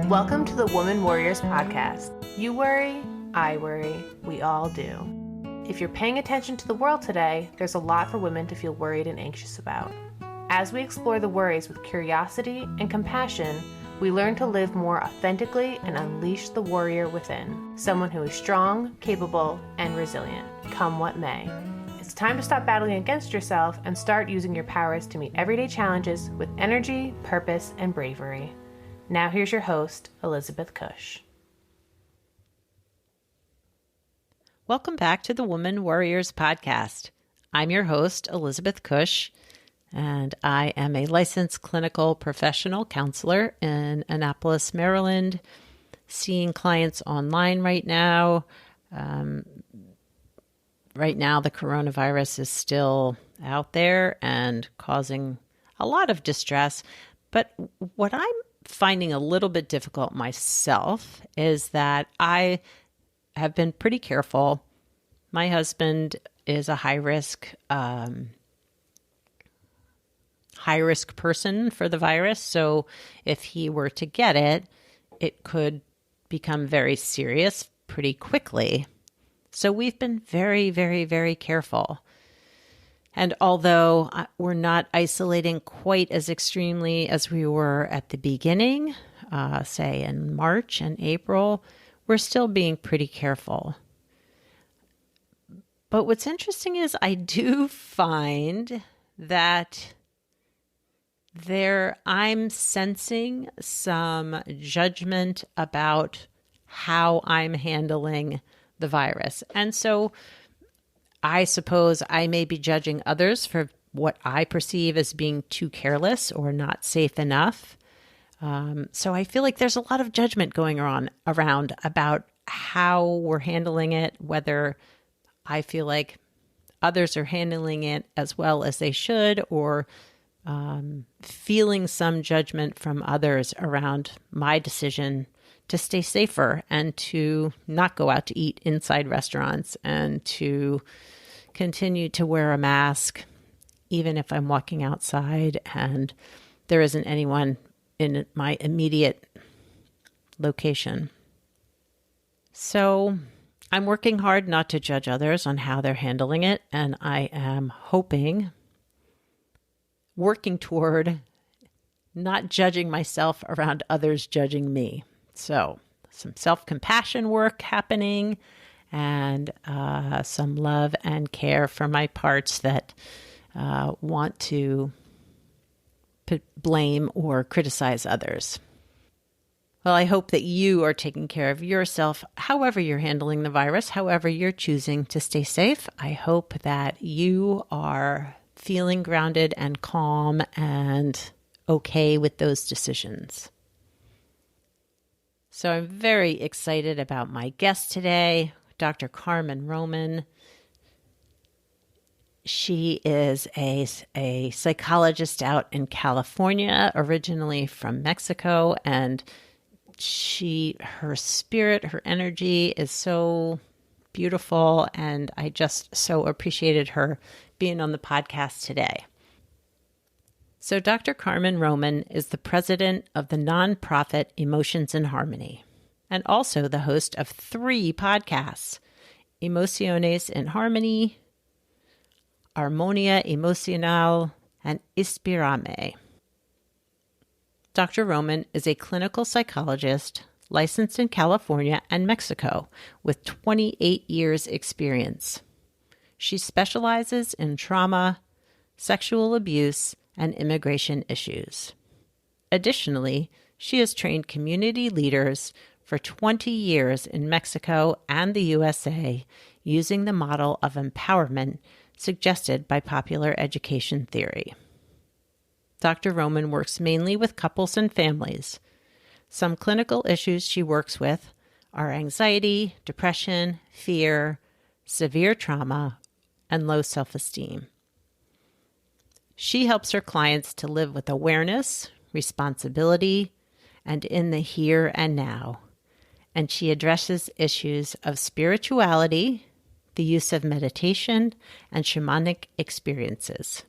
Welcome to the Woman Worriers podcast. You worry, I worry, we all do. If you're paying attention to the world today, there's a lot for women to feel worried and anxious about. As we explore the worries with curiosity and compassion, we learn to live more authentically and unleash the warrior within, someone who is strong, capable, and resilient, come what may. It's time to stop battling against yourself and start using your powers to meet everyday challenges with energy, purpose, and bravery. Now here's your host, Elizabeth Cush. Welcome back to the Woman Worriers podcast. I'm your host, Elizabeth Cush, and I am a licensed clinical professional counselor in Annapolis, Maryland, seeing clients online right now. Right now, the coronavirus is still out there and causing a lot of distress. But what I'm finding a little bit difficult myself is that I have been pretty careful. My husband is a high risk person for the virus. So if he were to get it, it could become very serious pretty quickly. So we've been very, very, very careful. And although we're not isolating quite as extremely as we were at the beginning, say in March and April, we're still being pretty careful. But what's interesting is I do find that I'm sensing some judgment about how I'm handling the virus. And so I suppose I may be judging others for what I perceive as being too careless or not safe enough. So I feel like there's a lot of judgment going on around about how we're handling it, whether I feel like others are handling it as well as they should, or feeling some judgment from others around my decision to stay safer and to not go out to eat inside restaurants and to continue to wear a mask, even if I'm walking outside and there isn't anyone in my immediate location. So I'm working hard not to judge others on how they're handling it, and I am working toward not judging myself around others judging me. So some self-compassion work happening and some love and care for my parts that want to blame or criticize others. Well, I hope that you are taking care of yourself, however you're handling the virus, however you're choosing to stay safe. I hope that you are feeling grounded and calm and okay with those decisions. So I'm very excited about my guest today, Dr. Carmen Román. She is a psychologist out in California, originally from Mexico, and her spirit, her energy is so beautiful, and I just so appreciated her being on the podcast today. So Dr. Carmen Román is the president of the nonprofit Emotions in Harmony and also the host of 3 podcasts, Emociones en Harmony, Armonía Emocional, and Inspírame. Dr. Román is a clinical psychologist licensed in California and Mexico with 28 years experience. She specializes in trauma, sexual abuse, and immigration issues. Additionally, she has trained community leaders for 20 years in Mexico and the USA using the model of empowerment suggested by popular education theory. Dr. Román works mainly with couples and families. Some clinical issues she works with are anxiety, depression, fear, severe trauma, and low self-esteem. She helps her clients to live with awareness, responsibility, and in the here and now. And she addresses issues of spirituality, the use of meditation, and shamanic experiences.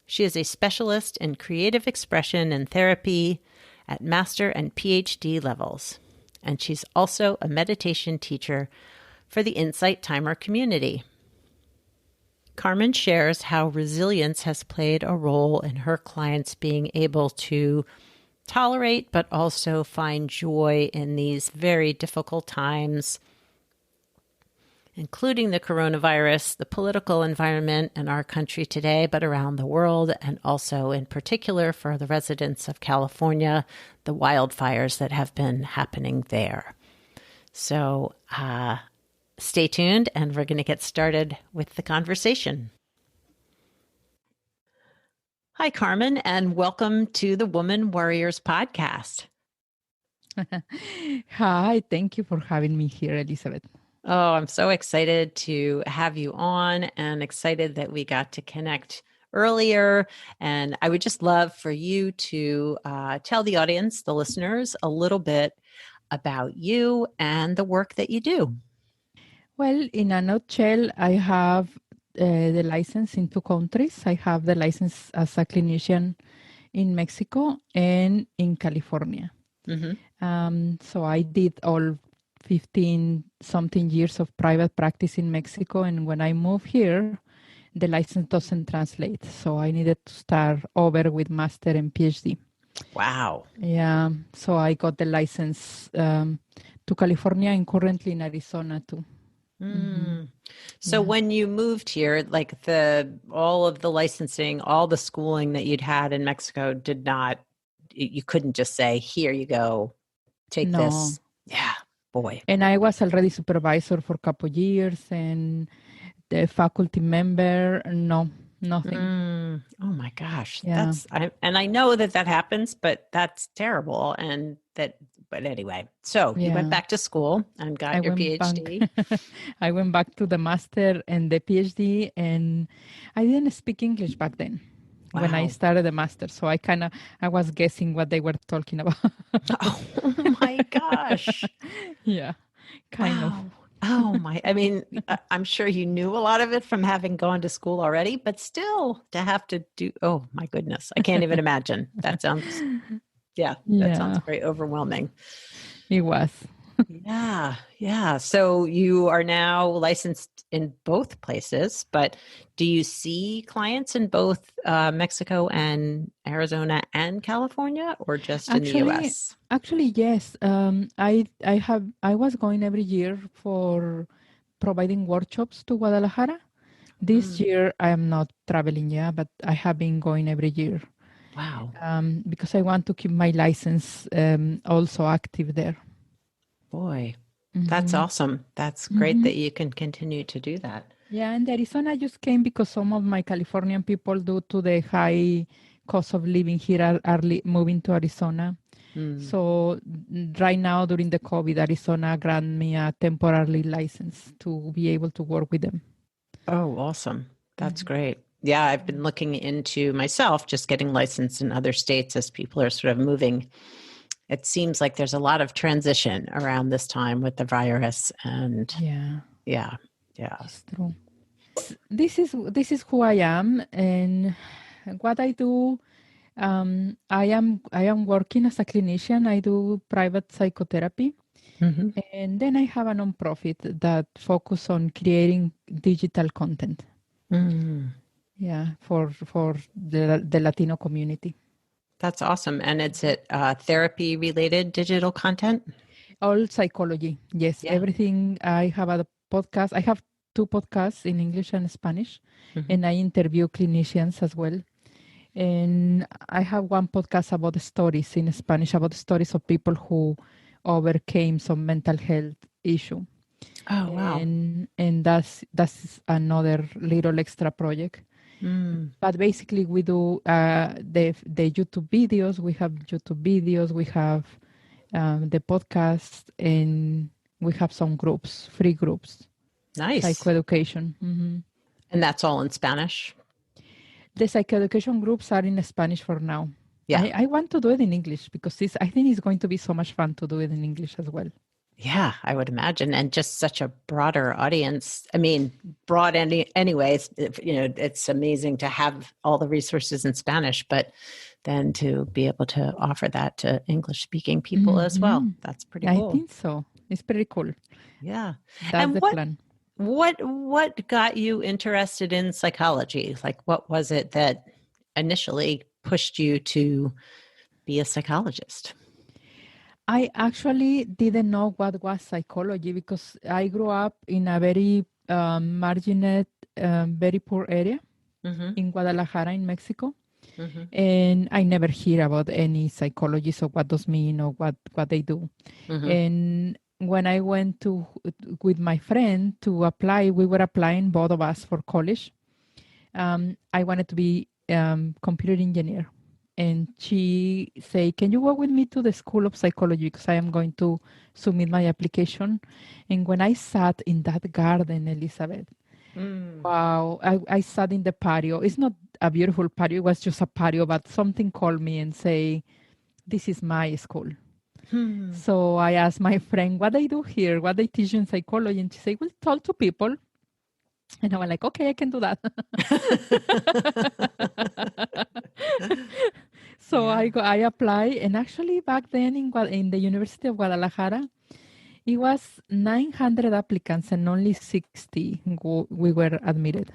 She is a specialist in creative expression and therapy, at master and PhD levels. And she's also a meditation teacher for the Insight Timer community. Carmen shares how resilience has played a role in her clients being able to tolerate but also find joy in these very difficult times, including the coronavirus, the political environment in our country today, but around the world, and also in particular for the residents of California, the wildfires that have been happening there. So stay tuned, and we're going to get started with the conversation. Hi, Carmen, and welcome to the Woman Worriers podcast. Hi, thank you for having me here, Elizabeth. Oh, I'm so excited to have you on and excited that we got to connect earlier. And I would just love for you to tell the audience, the listeners, a little bit about you and the work that you do. Well, in a nutshell, I have the license in 2 countries. I have the license as a clinician in Mexico and in California. Mm-hmm. So I did all 15 something years of private practice in Mexico. And when I moved here, the license doesn't translate. So I needed to start over with master and PhD. Wow. Yeah. So I got the license to California and currently in Arizona too. Mm. So when you moved here, like all of the licensing, all the schooling that you'd had in Mexico you couldn't just say, here you go, take this. Yeah. Boy. And I was already supervisor for a couple of years and the faculty member, nothing. Oh my gosh. Yeah. I know that happens, but that's terrible. But anyway, so you went back to school and got your PhD. I went back to the master and the PhD, and I didn't speak English back then. Wow. When I started the master. So I was guessing what they were talking about. Oh my gosh. Yeah, kind of. Oh my, I mean, I'm sure you knew a lot of it from having gone to school already, but still to have to do, oh my goodness, I can't even imagine. That sounds very overwhelming. It was. Yeah. So you are now licensed in both places, but do you see clients in both Mexico and Arizona and California, or just in the US? Actually, yes. I was going every year for providing workshops to Guadalajara. This year I am not traveling, but I have been going every year. Wow. Because I want to keep my license also active there. Boy, that's awesome. That's great that you can continue to do that. Yeah, and Arizona just came because some of my Californian people, due to the high cost of living here, are moving to Arizona. So right now, during the COVID, Arizona granted me a temporary license to be able to work with them. Oh, awesome. That's great. Yeah, I've been looking into myself, just getting licensed in other states as people are sort of moving. It seems like there's a lot of transition around this time with the virus, and yeah, it's true. This is who I am, and what I do. I am working as a clinician. I do private psychotherapy, and then I have a nonprofit that focus on creating digital content. Yeah, for the Latino community. That's awesome. And it's therapy-related digital content? All psychology. Yes, everything. I have a podcast. I have 2 podcasts in English and Spanish, and I interview clinicians as well. And I have one podcast about the stories in Spanish, about the stories of people who overcame some mental health issue. Oh, wow. And that's another little extra project. But basically we do the YouTube videos. We have YouTube videos. We have the podcast, and we have some groups, free groups. Nice. Psychoeducation. And that's all in Spanish? The psychoeducation groups are in Spanish for now. Yeah. I want to do it in English because I think it's going to be so much fun to do it in English as well. Yeah, I would imagine. And just such a broader audience. I mean, anyways, it's amazing to have all the resources in Spanish, but then to be able to offer that to English-speaking people as well. That's pretty cool. I think so. It's pretty cool. Yeah. That's the plan. What got you interested in psychology? Like, what was it that initially pushed you to be a psychologist? I actually didn't know what was psychology because I grew up in a very marginate, very poor area in Guadalajara, in Mexico. And I never hear about any psychologists or what does mean or what they do. And when I went with my friend to apply, we were applying, both of us, for college. I wanted to be computer engineer. And she said, can you go with me to the School of Psychology because I am going to submit my application. And when I sat in that garden, Elizabeth, wow, I sat in the patio. It's not a beautiful patio. It was just a patio, but something called me and say, this is my school. So I asked my friend, what they do here, what they teach in psychology. And she said, well, talk to people. And I was like, okay, I can do that. So I applied. And actually back then in the University of Guadalajara, it was 900 applicants and only 60 we were admitted.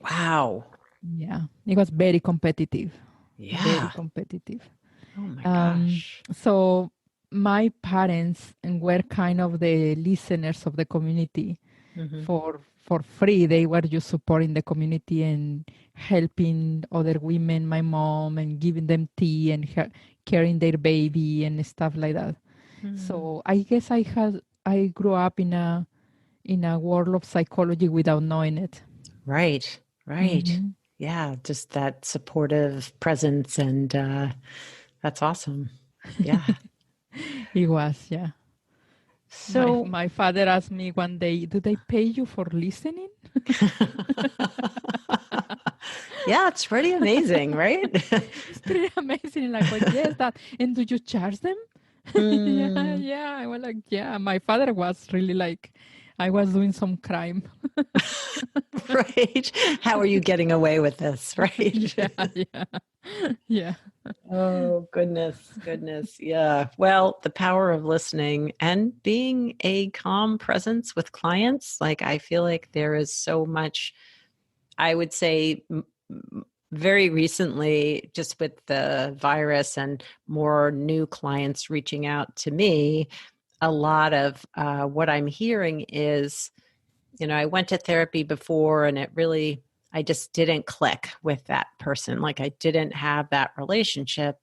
Wow. Yeah, it was very competitive. Yeah. Very competitive. Oh my gosh. So my parents were kind of the listeners of the community. For free. They were just supporting the community and helping other women, my mom, and giving them tea and carrying their baby and stuff like that. So I guess I grew up in a world of psychology without knowing it. Right. Yeah, just that supportive presence, and that's awesome. Yeah. It was, yeah. So my father asked me one day, do they pay you for listening? yeah, it's pretty amazing, right? It's pretty amazing. Like, well, yes, that. And do you charge them? Yeah. I was like, yeah. My father was really like, I was doing some crime. Right. How are you getting away with this? Right. Yeah. Oh, goodness. Yeah. Well, the power of listening and being a calm presence with clients. Like, I feel like there is so much, I would say, very recently, just with the virus and more new clients reaching out to me, a lot of what I'm hearing is, I went to therapy before and I just didn't click with that person. Like, I didn't have that relationship.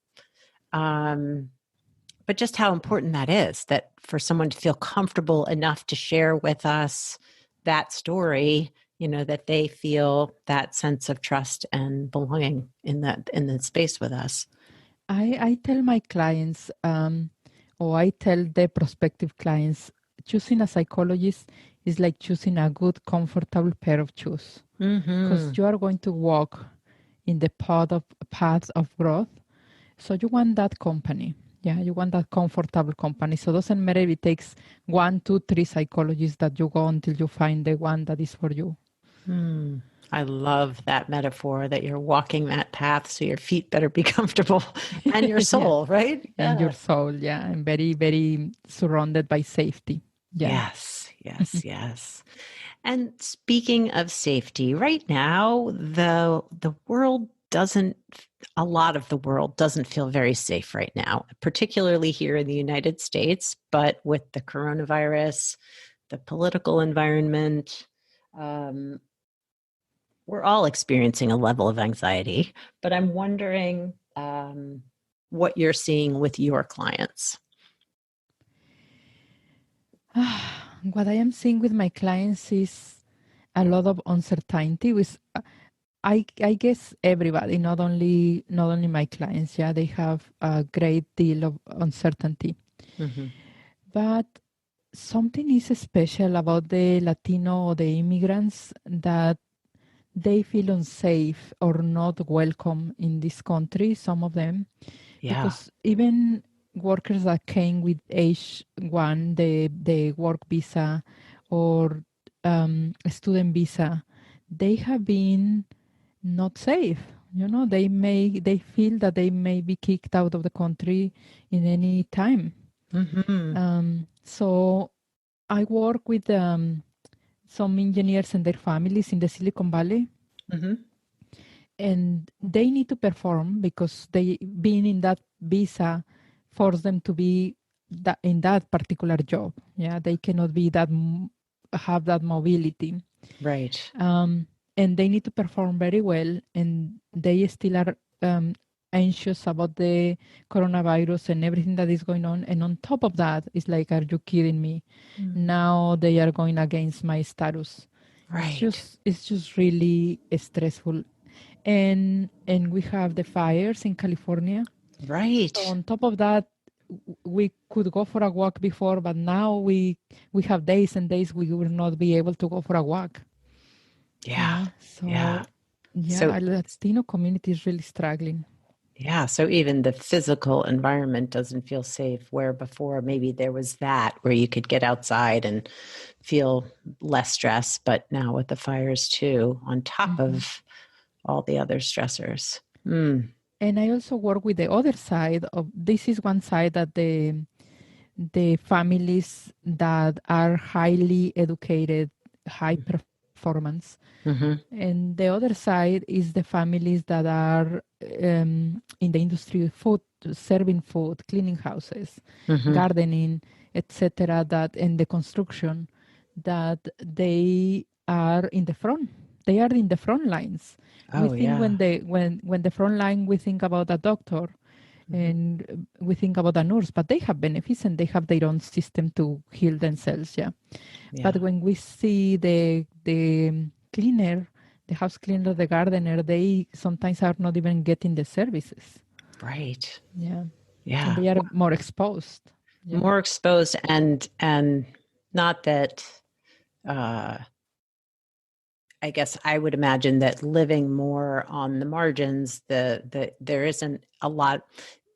But just how important that is, that for someone to feel comfortable enough to share with us that story, that they feel that sense of trust and belonging in the space with us. I tell my clients, or I tell the prospective clients, choosing a psychologist is like choosing a good, comfortable pair of shoes. Because you are going to walk in the path of growth. So you want that company. Yeah, you want that comfortable company. So it doesn't matter if it takes 1, 2, 3 psychologists that you go until you find the one that is for you. I love that metaphor that you're walking that path, so your feet better be comfortable and your soul, right? Yeah. And your soul, yeah. And very, very surrounded by safety. Yeah. Yes. And speaking of safety, right now, the world a lot of the world doesn't feel very safe right now, particularly here in the United States, but with the coronavirus, the political environment, we're all experiencing a level of anxiety, but I'm wondering what you're seeing with your clients. What I am seeing with my clients is a lot of uncertainty. I guess everybody, not only my clients, they have a great deal of uncertainty. But something is special about the Latino or the immigrants, that they feel unsafe or not welcome in this country, some of them. Yeah. Because even workers that came with H1, the work visa or student visa, they have been not safe. They feel that they may be kicked out of the country in any time. So I work with some engineers and their families in the Silicon Valley, and they need to perform because they being in that visa force them to be in that particular job. Yeah, they cannot be have that mobility. Right. And they need to perform very well, and they still are anxious about the coronavirus and everything that is going on. And on top of that, it's like, are you kidding me? Now they are going against my status. Right. It's just really stressful. And we have the fires in California. Right. So on top of that, we could go for a walk before, but now we have days and days we will not be able to go for a walk. Yeah. So So Latino community is really struggling. yeah. So even the physical environment doesn't feel safe, where before maybe there was that where you could get outside and feel less stress, but now with the fires too, on top of all the other stressors. And I also work with the other side of this is one side that the families that are highly educated, high performance. And the other side is the families that are in the industry, food, serving food, cleaning houses, gardening, etc. That in the construction, that they are in the front. They are in the front lines. We think when the front line, we think about a doctor, and we think about a nurse, but they have benefits and they have their own system to heal themselves. Yeah. But when we see the cleaner, the house cleaner, the gardener, they sometimes are not even getting the services. Right. Yeah. Yeah. And they are more exposed. Yeah. More exposed, and not that I guess I would imagine that living more on the margins, there isn't a lot.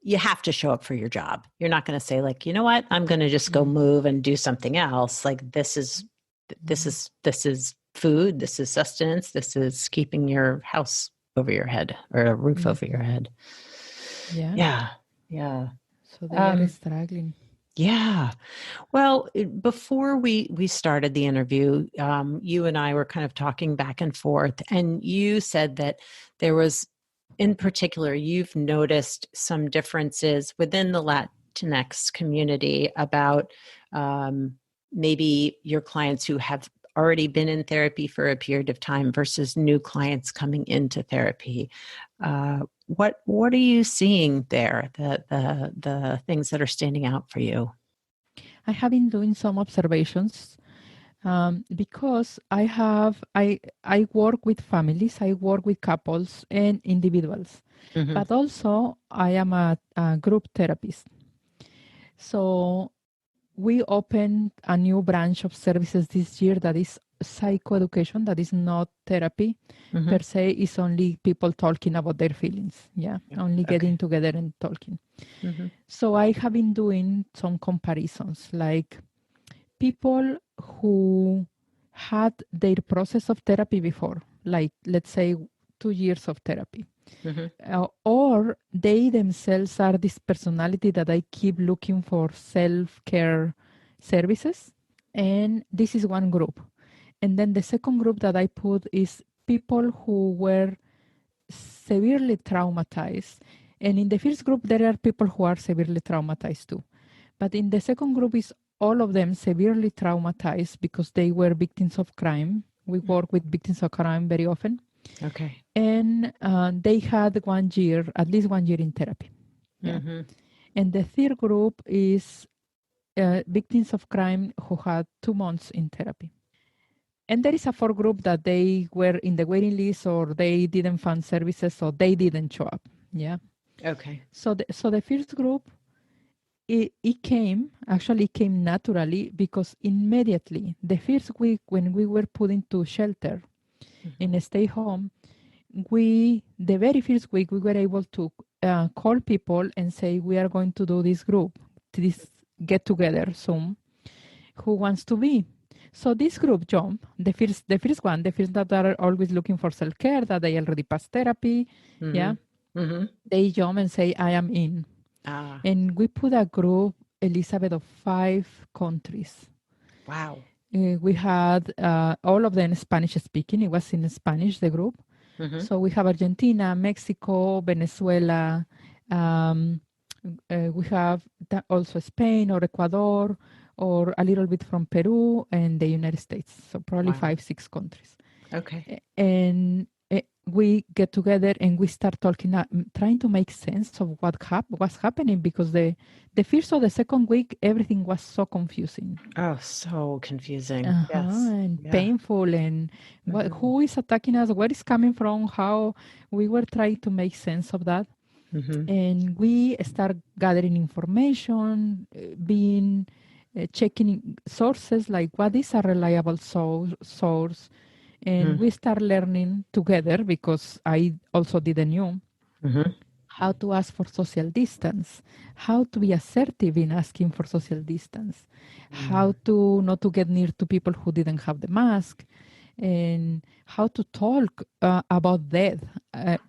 You have to show up for your job. You're not going to say like, you know what, I'm going to just go move and do something else. Like this is food. This is sustenance. This is keeping your house over your head or a roof over your head. Yeah. So they are struggling. Yeah. Well, before we started the interview, you and I were kind of talking back and forth, and you said that there was, in particular, you've noticed some differences within the Latinx community about maybe your clients who have already been in therapy for a period of time versus new clients coming into therapy. What are you seeing there? The things that are standing out for you? I have been doing some observations because I work with families, I work with couples and individuals, but also I am a group therapist. So we opened a new branch of services this year that is psychoeducation, that is not therapy per se, is only people talking about their feelings. Only getting together and talking. So I have been doing some comparisons, like people who had their process of therapy before, like let's say 2 years of therapy, or they themselves are this personality that I keep looking for self-care services. And this is one group. And then the second group that I put is people who were severely traumatized. And in the first group, there are people who are severely traumatized too. But in the second group is all of them severely traumatized because they were victims of crime. We work with victims of crime very often. Okay. And they had at least 1 year in therapy. And the third group is victims of crime who had 2 months in therapy. And there is a fourth group that they were in the waiting list, or they didn't find services, or they didn't show up. Yeah. Okay. So the first group, it came naturally because immediately the first week when we were put into shelter in a stay home, the very first week we were able to call people and say, we are going to do this get together soon. Who wants to be? So this group jump, the first that are always looking for self-care, that they already passed therapy, yeah, they jump and say, I am in. And we put a group, Elizabeth, of 5 countries. Wow. We had all of them Spanish speaking. It was in Spanish, the group. So we have Argentina, Mexico, Venezuela. We have also Spain or Ecuador, or a little bit from Peru and the United States. So probably 5-6 countries. Okay. And we get together and we start talking, trying to make sense of what's happening, because the first or the second week, everything was so confusing. Oh, so confusing. Yes. And painful. And who is attacking us? Where is coming from? How we were trying to make sense of that. And we start gathering information, checking sources, like what is a reliable source. And we start learning together, because I also didn't know how to ask for social distance, how to be assertive in asking for social distance, how to not to get near to people who didn't have the mask, and how to talk about death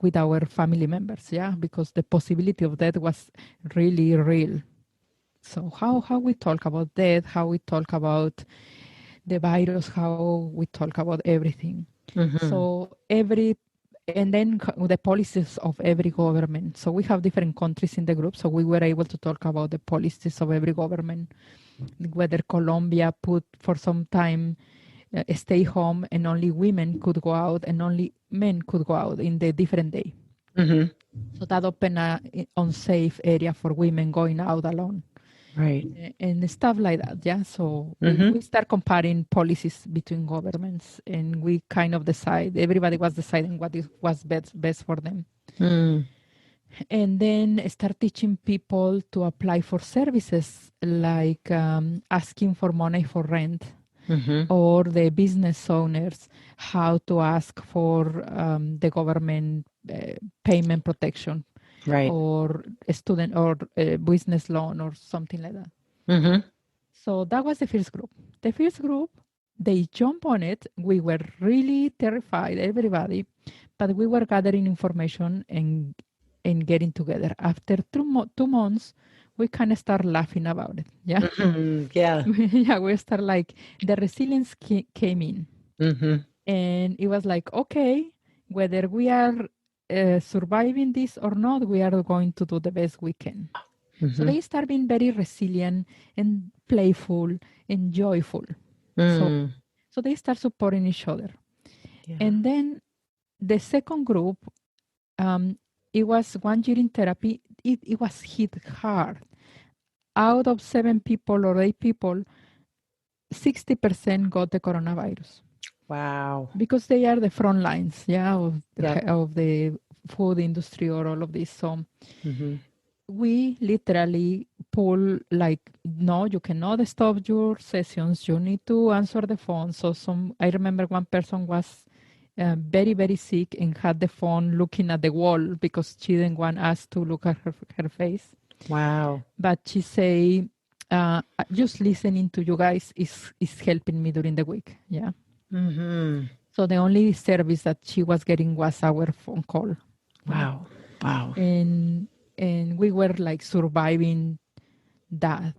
with our family members, because the possibility of death was really real. So how we talk about death, how we talk about the virus, how we talk about everything. So and then the policies of every government. So we have different countries in the group, so we were able to talk about the policies of every government, whether Colombia put for some time stay home and only women could go out and only men could go out in the different day. So that opened an unsafe area for women going out alone. Right. And stuff like that, So we start comparing policies between governments, and we kind of everybody was deciding what was best for them. And then start teaching people to apply for services, like asking for money for rent, or the business owners, how to ask for the government payment protection. Right. Or a student or a business loan or something like that. So that was the first group. The first group, they jump on it. We were really terrified, everybody, but we were gathering information and getting together. After 2 months, we kind of start laughing about it. Yeah. Yeah, we start like the resilience came in. And it was like, okay, whether we are surviving this or not, we are going to do the best we can. So they start being very resilient and playful and joyful. So they start supporting each other. And then the second group, it was 1 year in therapy. It was hit hard. Out of 7 people or 8 people, 60% got the coronavirus. Wow. Because they are the front lines, of the food industry or all of this. So we literally pull like, no, you cannot stop your sessions. You need to answer the phone. So I remember one person was very, very sick and had the phone looking at the wall because she didn't want us to look at her face. Wow. But she say, just listening to you guys is helping me during the week. Yeah. So the only service that she was getting was our phone call. Wow. Wow. And we were like surviving that.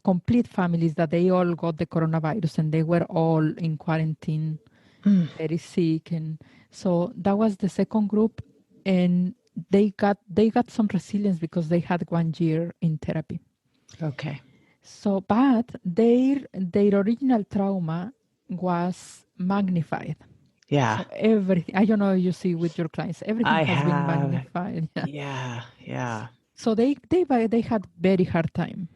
Complete families that they all got the coronavirus and they were all in quarantine, very sick. And so that was the second group. And they got some resilience because they had 1 year in therapy. Okay. So, but their original trauma was magnified. Yeah. So everything, I don't know if you see with your clients, everything has been magnified. Yeah. So they had very hard time.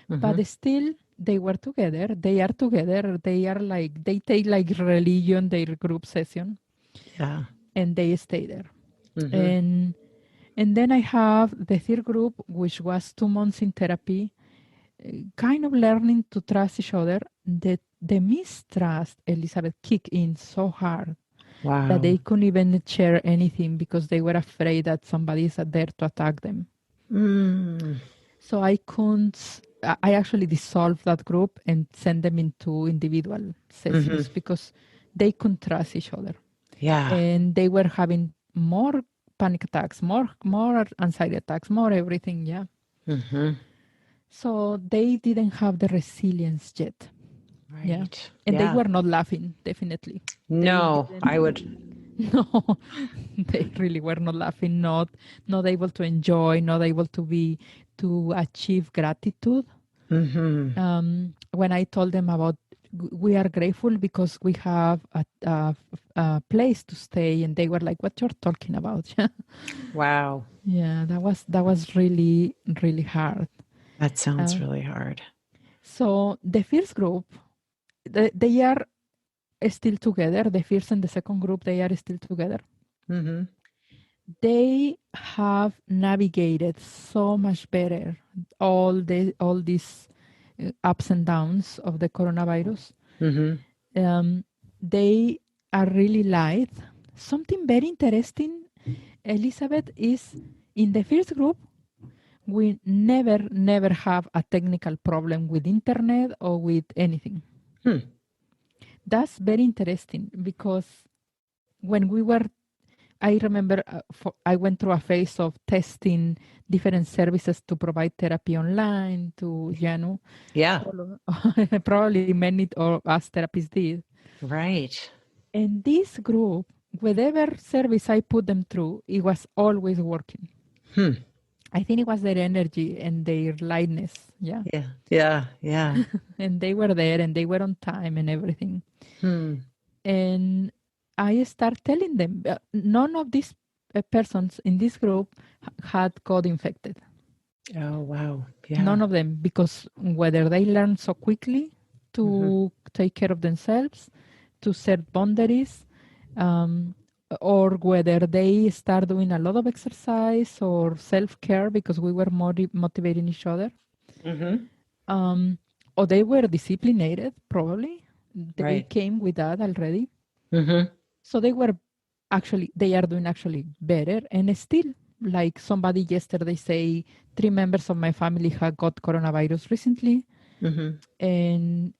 But still they were together. They are together. They are like, they take like religion, their group session. Yeah. And they stay there. And then I have the third group, which was 2 months in therapy, kind of learning to trust each other. The mistrust, Elizabeth, kicked in so hard that they couldn't even share anything because they were afraid that somebody is there to attack them. So I couldn't, I actually dissolved that group and sent them into individual sessions because they couldn't trust each other. Yeah. And they were having more panic attacks, more anxiety attacks, more everything. Yeah. So they didn't have the resilience yet. Right. Yeah. And they were not laughing, definitely. No, I would. No, they really were not laughing, not able to enjoy, not able to achieve gratitude. When I told them about we are grateful because we have a place to stay, and they were like, "What you're talking about?" Wow. Yeah, that was really, really hard. That sounds really hard. So the first group, they are still together. The first and the second group, they are still together. They have navigated so much better all these ups and downs of the coronavirus. They are really light. Something very interesting, Elizabeth, is in the first group, we never have a technical problem with internet or with anything. That's very interesting because when we were, I remember I went through a phase of testing different services to provide therapy online to, Yeah. probably many of us therapists did. Right. And this group, whatever service I put them through, it was always working. I think it was their energy and their lightness. Yeah. Yeah. Yeah. Yeah. And they were there and they were on time and everything. And I start telling them, none of these persons in this group had got infected. Oh, wow. Yeah. None of them, because whether they learn so quickly to take care of themselves, to set boundaries, or whether they start doing a lot of exercise or self-care because we were motivating each other. Or they were disciplined, probably. They came with that already. So they are doing actually better. And still, like somebody yesterday say, 3 members of my family have got coronavirus recently. And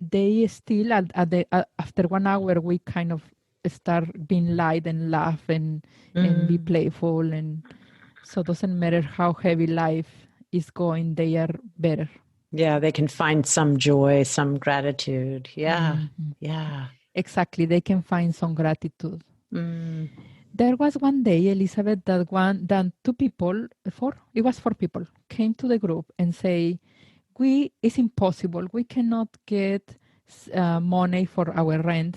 they still, after 1 hour, we kind of start being light and laugh and be playful. And so it doesn't matter how heavy life is going, they are better. Yeah, they can find some joy, some gratitude. Yeah. Yeah. Exactly. They can find some gratitude. There was one day, Elizabeth, that 4 people came to the group and say, it's impossible. We cannot get money for our rent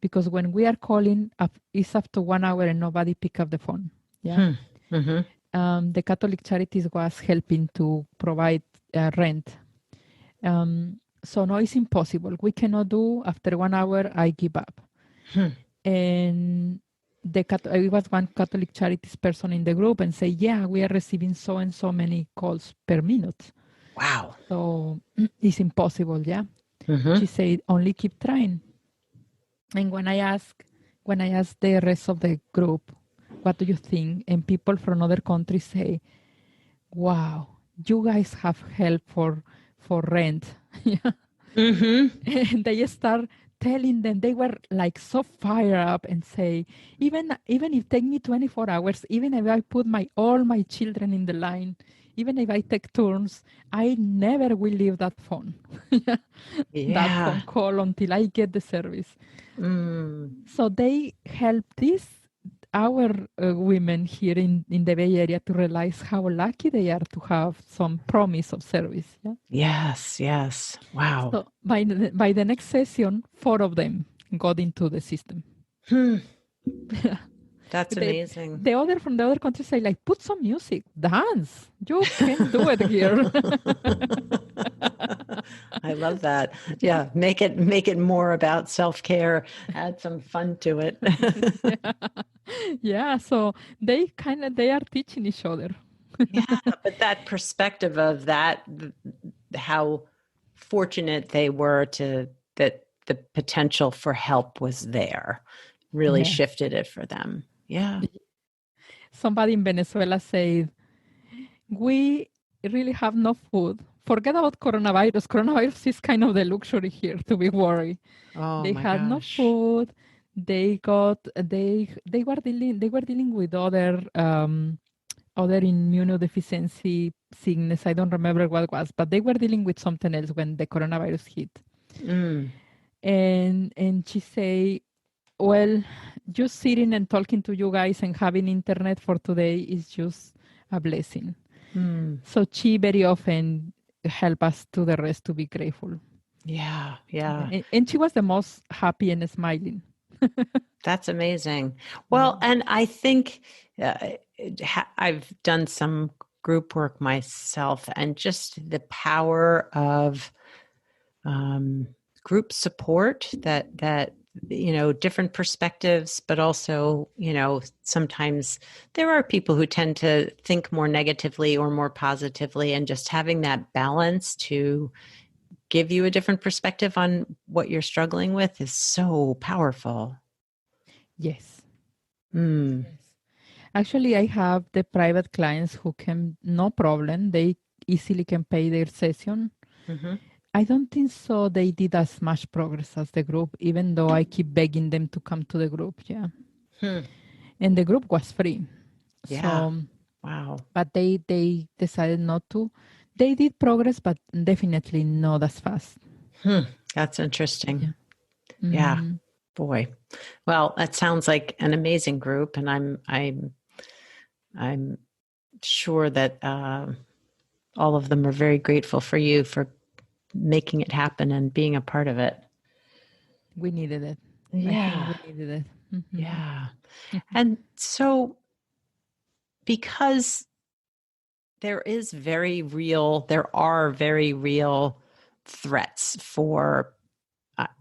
because when we are calling, it's after 1 hour and nobody pick up the phone. Yeah. The Catholic Charities was helping to provide rent. So no, it's impossible. We cannot do. After 1 hour, I give up. And it was one Catholic Charities person in the group and say, yeah, we are receiving so and so many calls per minute. Wow. So it's impossible, yeah. She said, only keep trying. And when I asked the rest of the group, what do you think? And people from other countries say, wow, you guys have help for rent. And they start telling them, they were like so fired up and say, even if it take me 24 hours, even if I put all my children in the line, even if I take turns, I never will leave that phone. That phone call until I get the service. So they help our women here in the Bay Area to realize how lucky they are to have some promise of service. Yeah? Yes. Wow. So by the next session, 4 of them got into the system. That's amazing. The other from the other countries say, like, put some music, dance. You can do it here. I love that. Yeah, make it more about self-care. Add some fun to it. Yeah. So they are teaching each other. Yeah, but that perspective of that, how fortunate they were that the potential for help was there, really shifted it for them. Yeah. Somebody in Venezuela said, we really have no food. Forget about coronavirus. Coronavirus is kind of the luxury here to be worried. Oh They my had no gosh. food. They were dealing with other immunodeficiency sickness. I don't remember what it was, but they were dealing with something else when the coronavirus hit. Mm. And she say, well, just sitting and talking to you guys and having internet for today is just a blessing. Mm. So she very often help us to the rest to be grateful. Yeah. Yeah. And she was the most happy and smiling. That's amazing. Well, and I think I've done some group work myself, and just the power of group support, that different perspectives, but also sometimes there are people who tend to think more negatively or more positively, and just having that balance to give you a different perspective on what you're struggling with is so powerful. Yes. Mm. Yes. Actually, I have the private clients who can, no problem. They easily can pay their session. Mm-hmm. I don't think so. They did as much progress as the group, even though I keep begging them to come to the group. Yeah. And the group was free. Yeah. So, Wow. but they decided not to. They did progress, but definitely not as fast. That's interesting. Yeah. Yeah. Mm-hmm. Boy. Well, that sounds like an amazing group, and I'm sure that all of them are very grateful for you for making it happen and being a part of it. We needed it. Yeah. I think we needed it. Mm-hmm. Yeah. And so, because there are very real threats for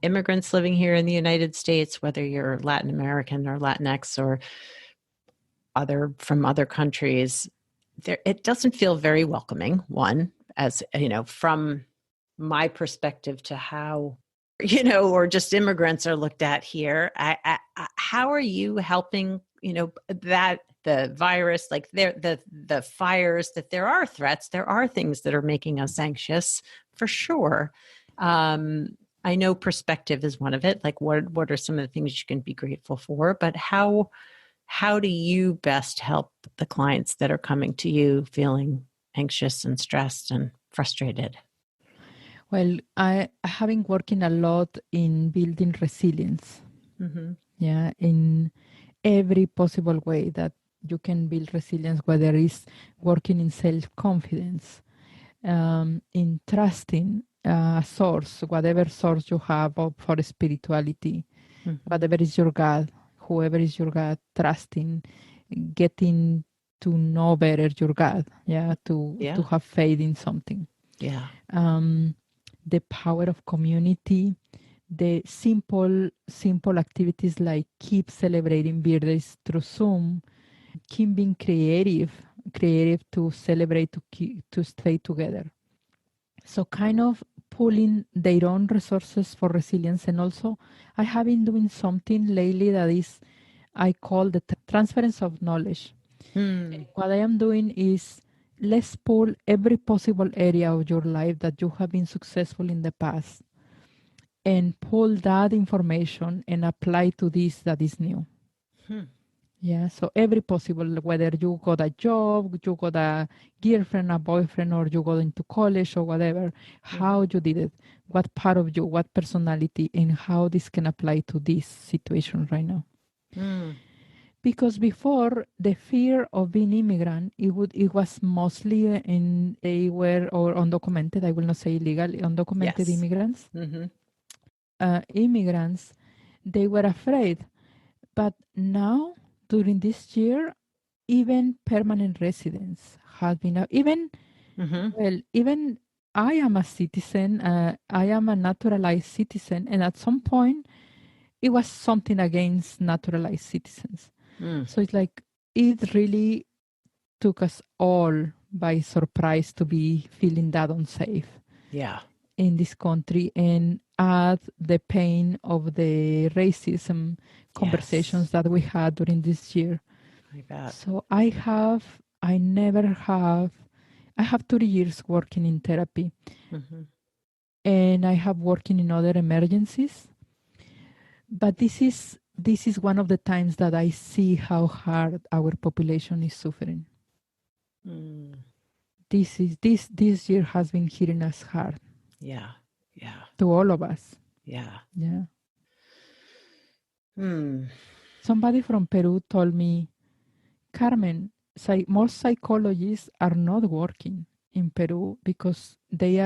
immigrants living here in the United States, whether you're Latin American or Latinx or from other countries. It doesn't feel very welcoming, one, as from my perspective, to how or just immigrants are looked at here. How are you helping that the virus, like the fires, that there are threats, there are things that are making us anxious for sure. I know perspective is one of it. Like what are some of the things you can be grateful for, but how do you best help the clients that are coming to you feeling anxious and stressed and frustrated? Well, I have been working a lot in building resilience. Mm-hmm. Yeah, in every possible way that you can build resilience, whether it's working in self-confidence, in trusting a source, whatever source you have for spirituality, whatever is your God, whoever is your God, trusting, getting to know better your God, to have faith in something. Yeah. The power of community, the simple activities like keep celebrating birthdays through Zoom, keep being creative to celebrate, to stay together. So kind of pulling their own resources for resilience. And also I have been doing something lately that is, I call the transference of knowledge. What I am doing is, let's pull every possible area of your life that you have been successful in the past and pull that information and apply to this that is new. Yeah, so every possible, whether you got a job, you got a girlfriend, a boyfriend, or you got into college or whatever, how you did it, what part of you, what personality, and how this can apply to this situation right now. Because before, the fear of being immigrant, it was mostly they were, or undocumented, I will not say illegal, undocumented immigrants. Immigrants, they were afraid. But now, during this year, even permanent residents have been, even I am a citizen, I am a naturalized citizen, and at some point, it was something against naturalized citizens. So it's like, it really took us all by surprise to be feeling that unsafe. Yeah. In this country, and add the pain of the racism conversations that we had during this year. I bet. So I never have, I have 30 years working in therapy, and I have working in other emergencies. But this is one of the times that I see how hard our population is suffering. This year has been hitting us hard. Yeah. To all of us. Yeah. Somebody from Peru told me, Carmen, most psychologists are not working in Peru because they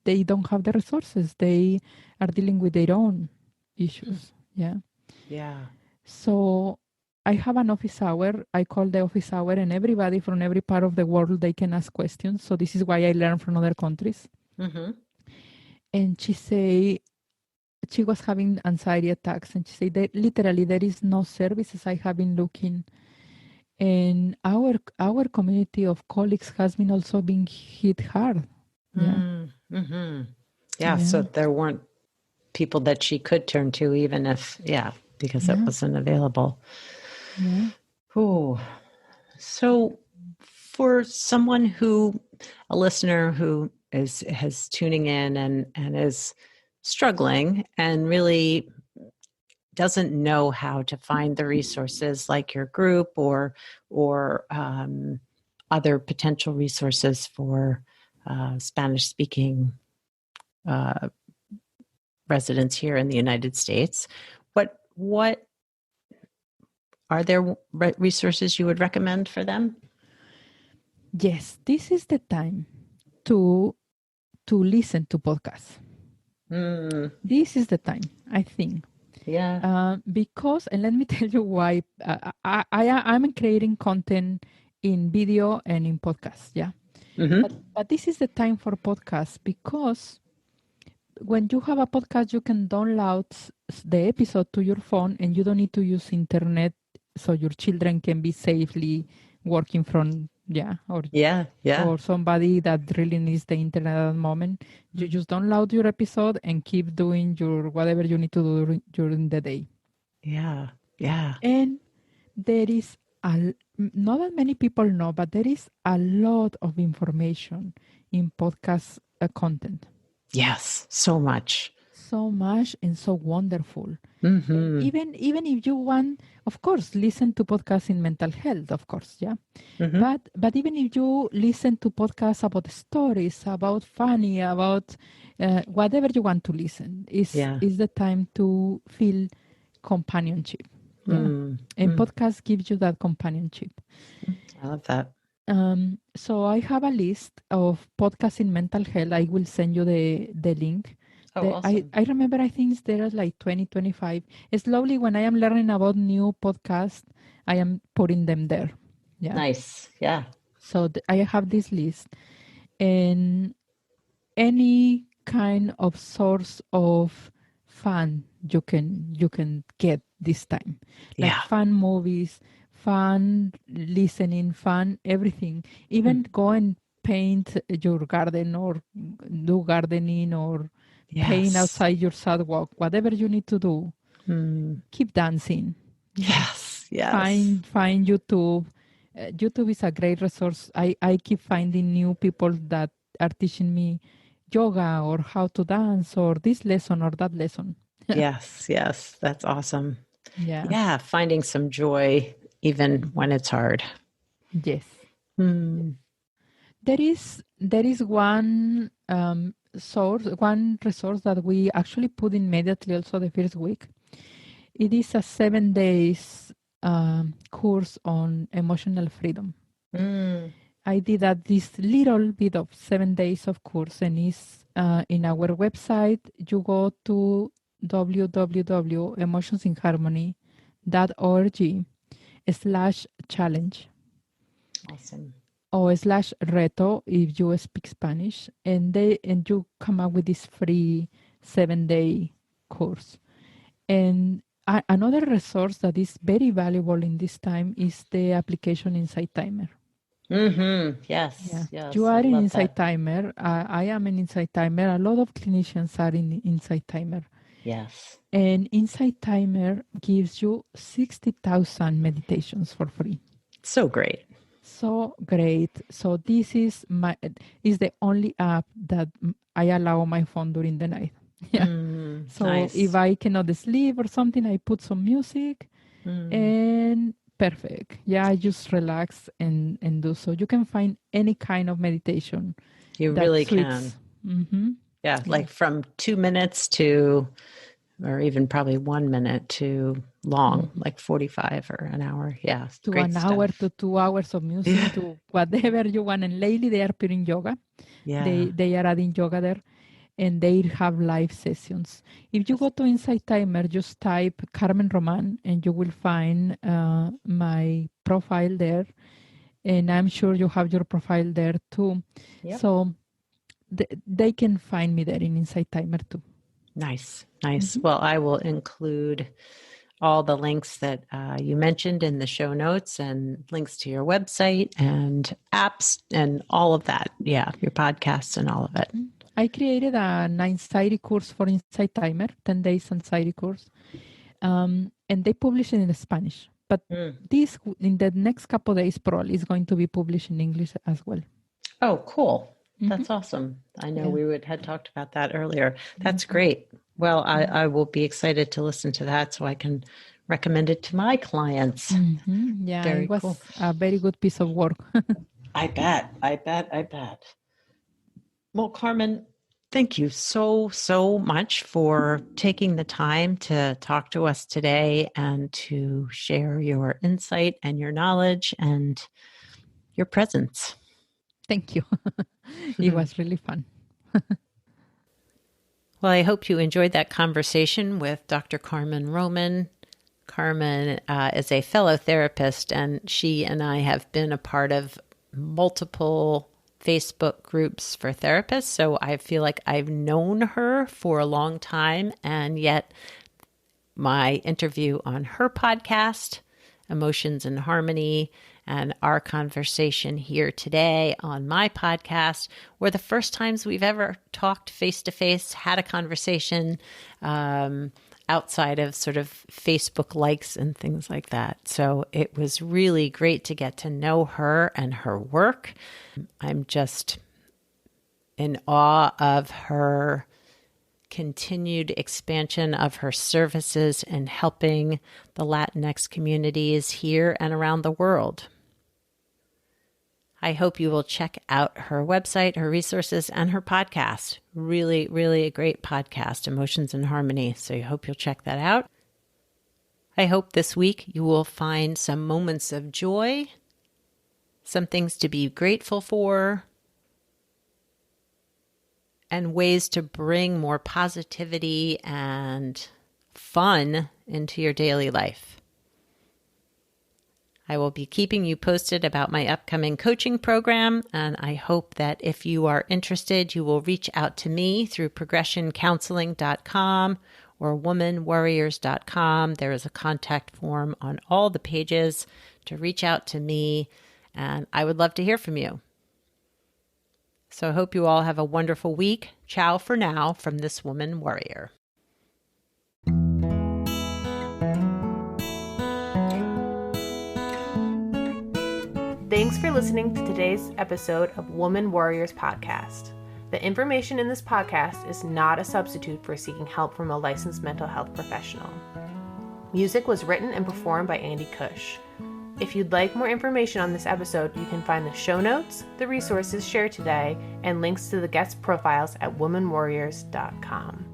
don't have the resources. They are dealing with their own issues. Yeah. So I have an office hour. I call the office hour, and everybody from every part of the world, they can ask questions. So this is why I learn from other countries. And she was having anxiety attacks, and she said that literally there is no services. I have been looking, and our community of colleagues has been also being hit hard. So there weren't people that she could turn to, even if because it wasn't available. So for someone a listener who is tuning in and is struggling and really doesn't know how to find the resources like your group or other potential resources for Spanish speaking residents here in the United States, what are there resources you would recommend for them? Yes, this is the time to listen to podcasts. This is the time, I think. Because, and let me tell you why. I'm creating content in video and in podcasts. But this is the time for podcasts because when you have a podcast, you can download the episode to your phone, and you don't need to use internet, so your children can be safely working from or somebody that really needs the internet at the moment. You just download your episode and keep doing your whatever you need to do during the day. And there is not that many people know, but there is a lot of information in podcast content. Yes, so much And so wonderful. Even if you want, of course, listen to podcasts in mental health, of course, but even if you listen to podcasts about stories, about funny, about whatever you want to listen, is the time to feel companionship. And podcasts give you that companionship. I love that. So I have a list of podcasts in mental health. I will send you the link. Awesome. I remember, I think there are like 20, 25. Slowly, when I am learning about new podcasts, I am putting them there. Nice. So I have this list, and any kind of source of fun you can get this time, like fun movies, fun listening, fun everything. Even go and paint your garden or do gardening or paint outside your sidewalk, whatever you need to do. Keep dancing. Find YouTube. YouTube is a great resource. I keep finding new people that are teaching me yoga or how to dance or this lesson or that lesson. Yes, that's awesome. Finding some joy even when it's hard. There is one resource that we actually put immediately also the first week. It is a 7 days course on emotional freedom. I did this little bit of 7 days of course, and it's in our website. You go to www.emotionsinharmony.org/challenge. Awesome. Or /reto if you speak Spanish, and you come up with this free 7-day course. And another resource that is very valuable in this time is the application Insight Timer. Yes. You are in Insight Timer. I am in Insight Timer. A lot of clinicians are in Insight Timer. Yes. And Insight Timer gives you 60,000 meditations for free. So great. So great. So this is the only app that I allow my phone during the night. Yeah. So Nice. if I cannot sleep or something, I put some music and perfect. Yeah, I just relax and do so. You can find any kind of meditation You that really suits. can. Yeah, like from 2 minutes to, or even probably 1 minute to long, like 45 or an hour. Yeah, To great an hour stuff. to 2 hours of music to whatever you want. And lately they are putting yoga. Yeah. They are adding yoga there, and they have live sessions. If you go to Insight Timer, just type Carmen Román and you will find my profile there. And I'm sure you have your profile there too. Yep. So they can find me there in Insight Timer too. Nice. Well, I will include all the links that you mentioned in the show notes and links to your website and apps and all of that. Yeah, your podcasts and all of it. I created an anxiety course for Insight Timer, 10 days anxiety course. And they publish it in Spanish. But this, in the next couple of days, probably is going to be published in English as well. Oh, cool. That's awesome. I know we had talked about that earlier. That's great. Well, I will be excited to listen to that so I can recommend it to my clients. Yeah, Very it was cool. a very good piece of work. I bet. Well, Carmen, thank you so much for taking the time to talk to us today and to share your insight and your knowledge and your presence. Thank you. It was really fun. Well, I hope you enjoyed that conversation with Dr. Carmen Román. Carmen is a fellow therapist, and she and I have been a part of multiple Facebook groups for therapists. So I feel like I've known her for a long time, and yet my interview on her podcast, Emotions in Harmony, and our conversation here today on my podcast were the first times we've ever talked face-to-face, had a conversation outside of sort of Facebook likes and things like that. So it was really great to get to know her and her work. I'm just in awe of her continued expansion of her services and helping the Latinx communities here and around the world. I hope you will check out her website, her resources, and her podcast. Really, really a great podcast, Emotions in Harmony. So I hope you'll check that out. I hope this week you will find some moments of joy, some things to be grateful for, and ways to bring more positivity and fun into your daily life. I will be keeping you posted about my upcoming coaching program, and I hope that if you are interested, you will reach out to me through progressioncounseling.com or womanworriers.com. There is a contact form on all the pages to reach out to me, and I would love to hear from you. So I hope you all have a wonderful week. Ciao for now from this Woman Worrier. Thanks for listening to today's episode of Woman Worriers podcast. The information in this podcast is not a substitute for seeking help from a licensed mental health professional. Music was written and performed by Andy Cush. If you'd like more information on this episode, you can find the show notes, the resources shared today, and links to the guest profiles at womanworriers.com.